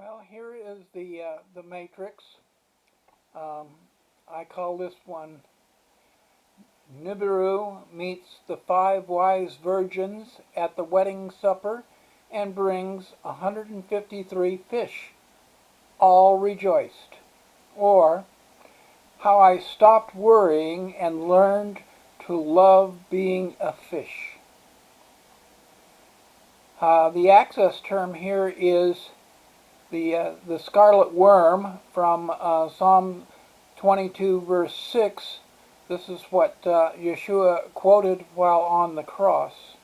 Well, here is the matrix. Um, I call this one Nibiru meets the five wise virgins at the wedding supper and brings 153 fish. All rejoiced. Or how I stopped worrying and learned to love being a fish. The access term here is the scarlet worm from Psalm 22 verse 6. This is what Yeshua quoted while on the cross.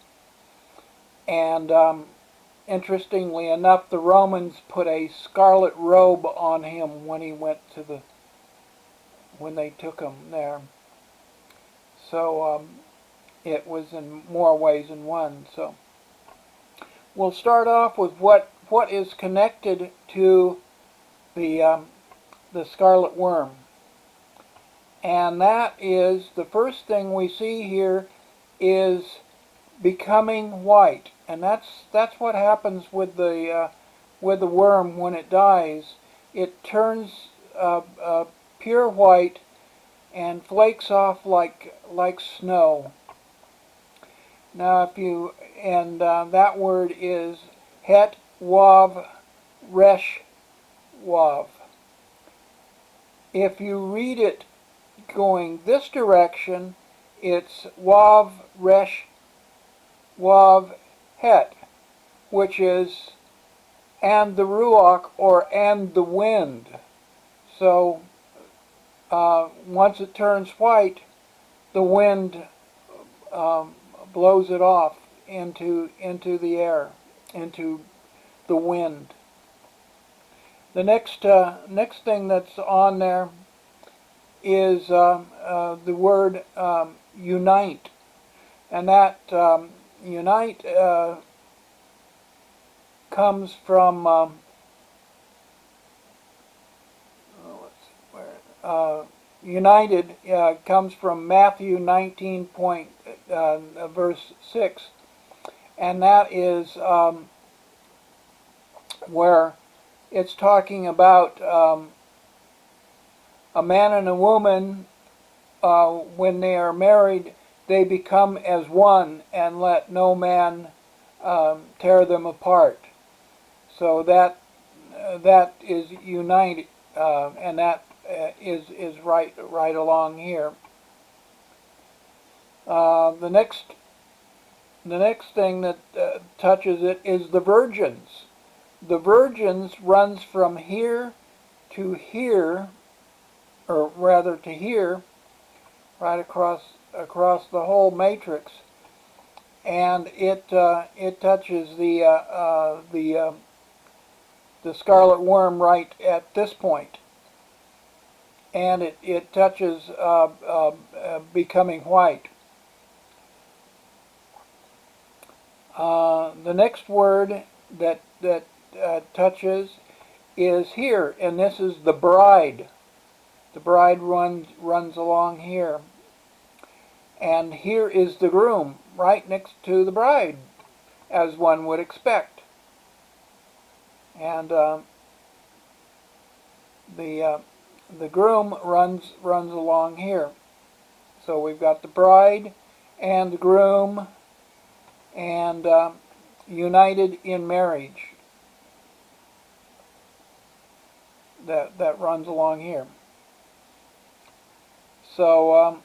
And interestingly enough, the Romans put a scarlet robe on him when he went to when they took him there. So it was in more ways than one. So we'll start off with what is connected to the scarlet worm. And that is, the first thing we see here is becoming white. And that's what happens with the worm when it dies. It turns pure white and flakes off like snow. Now, that word is het wav resh wav. If you read it going this direction, it's wav resh wav het, which is and the ruach, or and the wind. So once it turns white, the wind blows it off into the air, into the wind. The next thing that's on there is the word unite, and that unite comes from united comes from Matthew 19 verse 6, and that is where it's talking about a man and a woman, when they are married, they become as one, and let no man tear them apart. So that is united, and that is right along here. The next thing that touches it is the virgins. The virgins runs from here to here, or rather to here, right across the whole matrix, and it touches the scarlet worm right at this point, and it touches becoming white. The next word that touches is here, and this is the bride. The bride runs along here, and here is the groom right next to the bride, as one would expect. And the groom runs along here. So we've got the bride and the groom, and united in marriage. That runs along here. So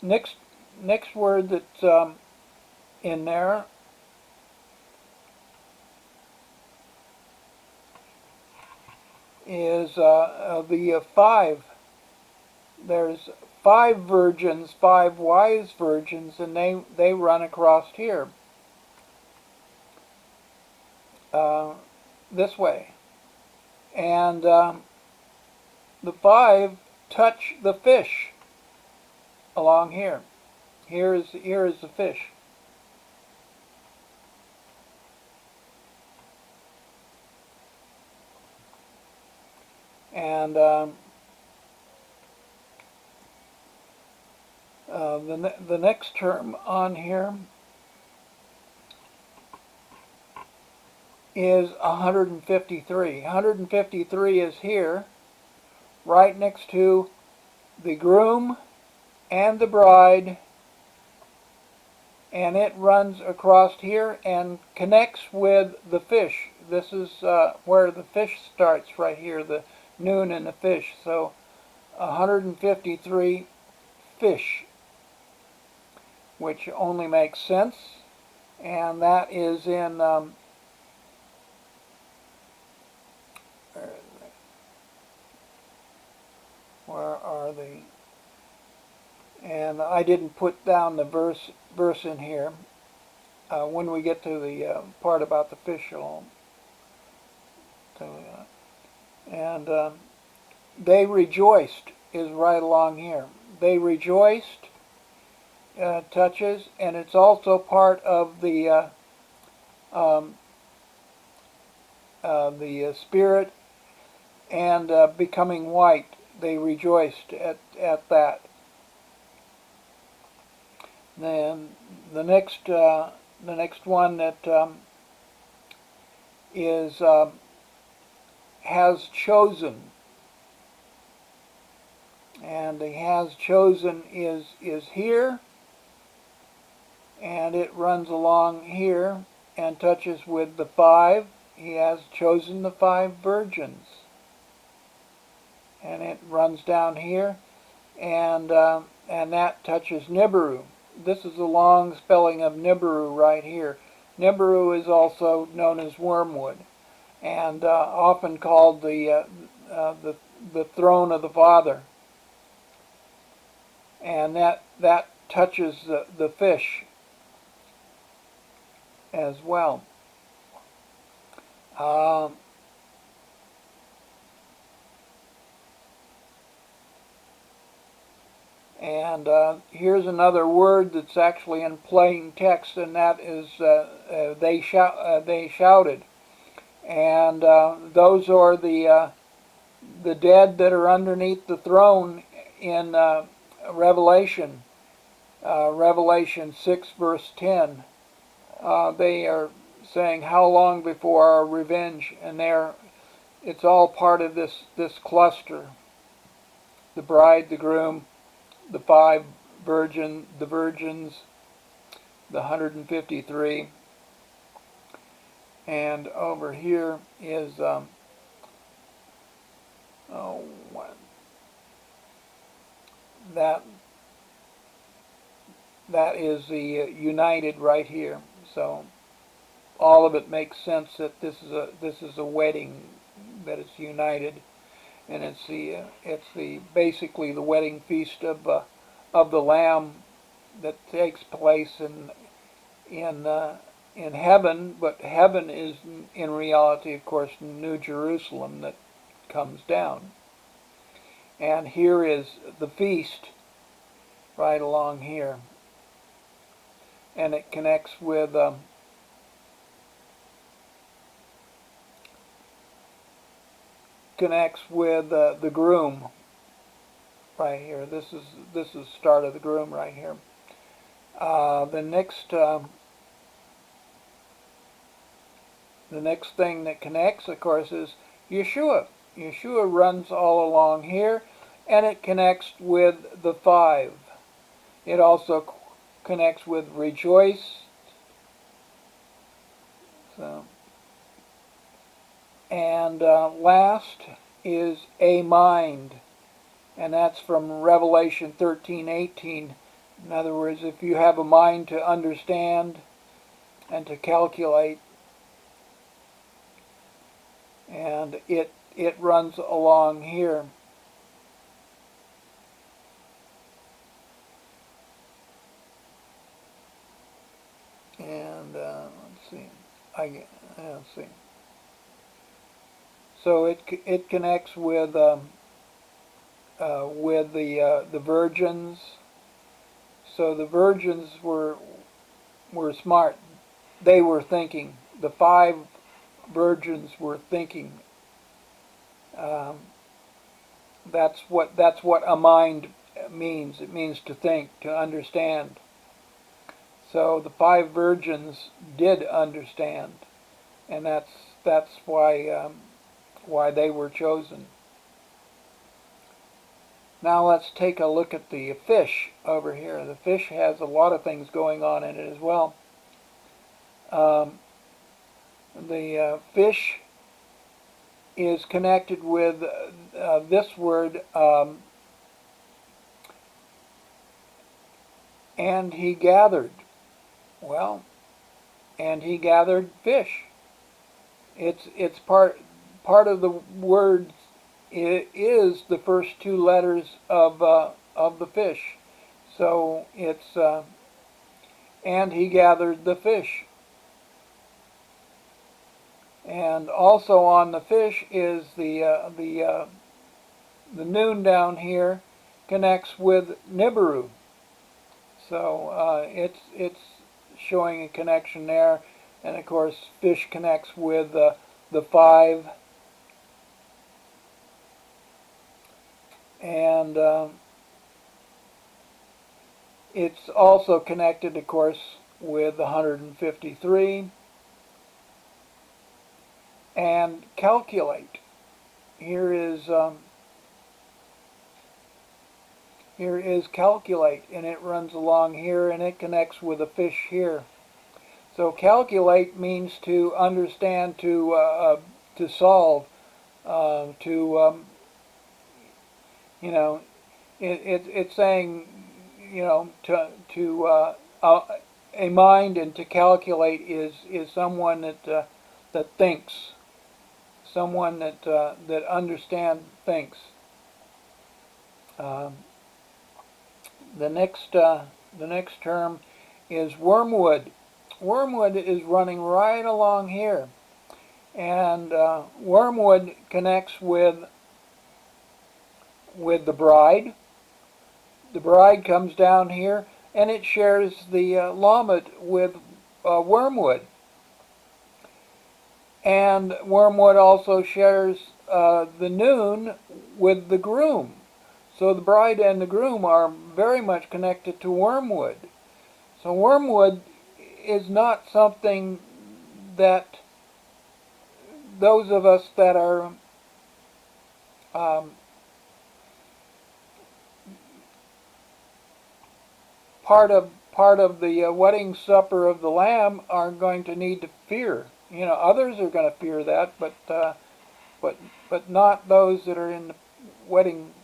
next word that's in there is the five. There's five virgins, five wise virgins, and they run across here this way, and the five touch the fish along here. Here is the fish. And the next term on here is 153. 153 is here, right next to the groom and the bride, and it runs across here and connects with the fish. This is where the fish starts, right here, the noon and the fish. So 153 fish, which only makes sense, and that is in where are they? And I didn't put down the verse in here. When we get to the part about the fish, I'll tell you that. And they rejoiced is right along here. They rejoiced touches, and it's also part of the spirit and becoming white. They rejoiced at that. Then the next one that is has chosen, and the has chosen is here, and it runs along here and touches with the 5. He has chosen the 5 virgins, and it runs down here, and that touches Nibiru. This is a long spelling of Nibiru right here. Nibiru is also known as wormwood, and often called the throne of the Father. And that touches the fish as well. And here's another word that's actually in plain text, and that is they shouted. And those are the dead that are underneath the throne in Revelation 6 verse 10. They are saying, "How long before our revenge?" And it's all part of this cluster: the bride, the groom, the 5 virgins, the 153, and over here is that is the united right here. So all of it makes sense that this is a wedding, that it's united. And it's basically the wedding feast of the Lamb that takes place in heaven, but heaven is in reality, of course, New Jerusalem that comes down. And here is the feast right along here, and it connects with the groom right here. This is the start of the groom right here. The next thing that connects, of course, is Yeshua. Yeshua runs all along here, and it connects with the 5. It also connects with rejoice. So. And last is a mind, and that's from Revelation 13:18. In other words, if you have a mind to understand and to calculate, and it runs along here. And let's see, let's see. So it connects with the virgins. So the virgins were smart. They were thinking. The 5 virgins were thinking. That's what a mind means. It means to think, to understand. So the 5 virgins did understand. and that's why they were chosen. Now let's take a look at the fish over here. The fish has a lot of things going on in it as well. The fish is connected with this word, and he gathered. Well, and he gathered fish. It's part of the word. It is the first two letters of the fish. So it's and he gathered the fish. And also on the fish is the noon down here connects with Nibiru. So it's showing a connection there, and of course fish connects with the 5, and it's also connected, of course, with 153. And calculate. Here is calculate, and it runs along here, and it connects with a fish here. So calculate means to understand, to solve, it's saying, a mind, and to calculate is someone that thinks. Someone that understands, thinks. The next term is wormwood. Wormwood is running right along here, and wormwood connects with the bride. The bride comes down here, and it shares the lamed with wormwood. And wormwood also shares the noon with the groom. So the bride and the groom are very much connected to wormwood. So wormwood is not something that those of us that are part of the wedding supper of the Lamb are going to need to fear. Others are going to fear that, but not those that are in the wedding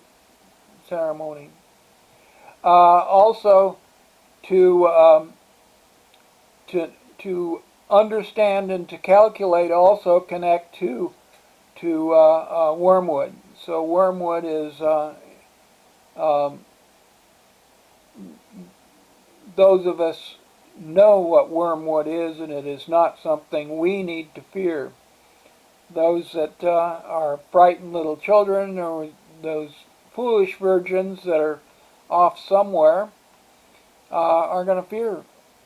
ceremony. Also, to understand and to calculate also connect to wormwood. So wormwood is those of us know what wormwood is, and it is not something we need to fear. Those that are frightened little children, or those foolish virgins that are off somewhere, are going to fear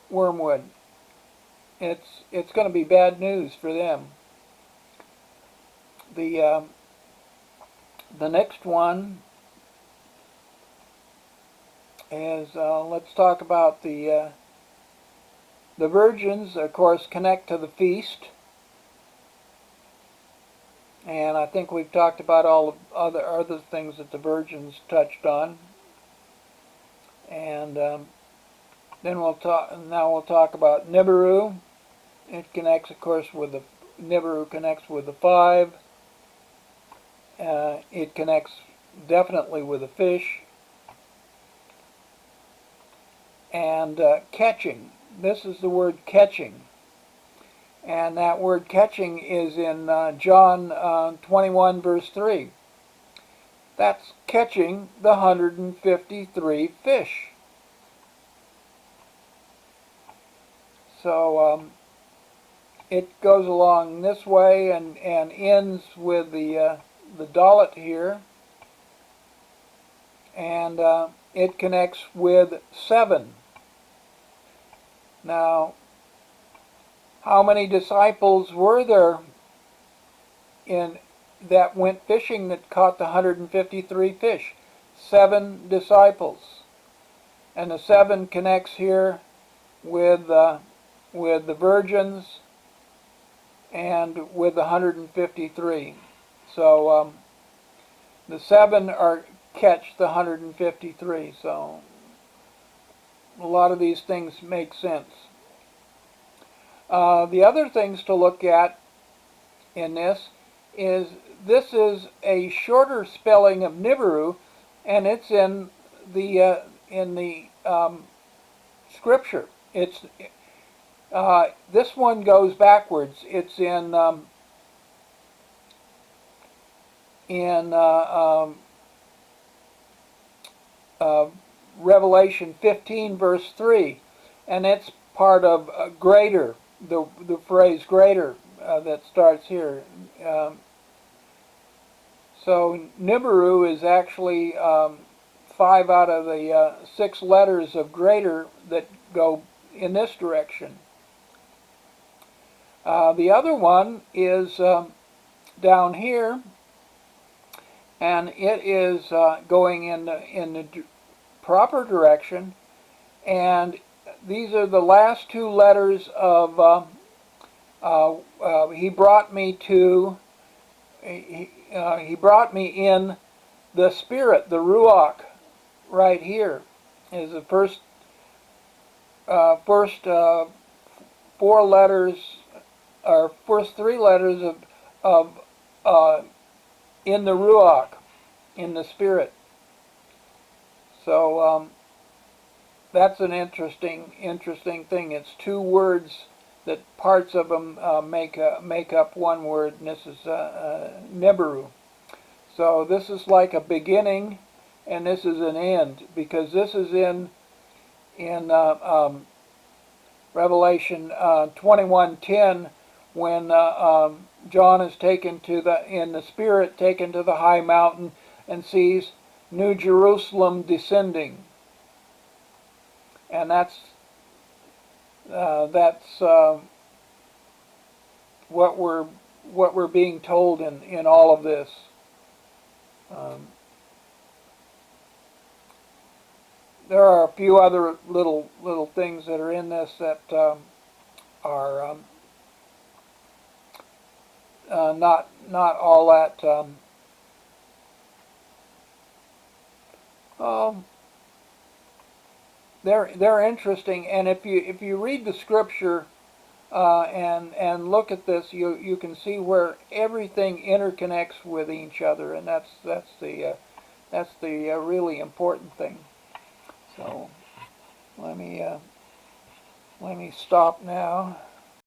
wormwood. It's going to be bad news for them. The next one is let's talk about the virgins. Of course, connect to the feast, and I think we've talked about all the other things that the virgins touched on. And then we'll talk about Nibiru. It connects, of course, with Nibiru connects with the 5. It connects definitely with the fish. And catching. This is the word catching. And that word catching is in John 21 verse 3. That's catching the 153 fish. So it goes along this way and ends with the dalet here. And it connects with 7. Now, how many disciples were there that went fishing that caught the 153 fish? 7 disciples. And the 7 connects here with the virgins, and with 153. So the 7 are catch the 153. So a lot of these things make sense. The other things to look at in this is a shorter spelling of Nibiru, and it's in the scripture. It's this one goes backwards. It's in Revelation 15 verse 3, and it's part of greater, the phrase greater that starts here. So Nibiru is actually 5 out of the 6 letters of greater that go in this direction. The other one is down here, and it is going in the proper direction, and these are the last 2 letters of he brought me to, he brought me in the Spirit, the Ruach, right here is the first 4 letters, or first 3 letters of in the Ruach, in the Spirit. So that's an interesting thing. It's 2 words that parts of them make up one word, and this is Nibiru. So this is like a beginning, and this is an end, because this is in Revelation 21:10, when John is taken in the Spirit, taken to the high mountain, and sees New Jerusalem descending, and that's what we're being told in all of this. There are a few other little things that are in this that are not all that they're interesting, and if you read the scripture and look at this, you can see where everything interconnects with each other, and that's the really important thing. So let me stop now.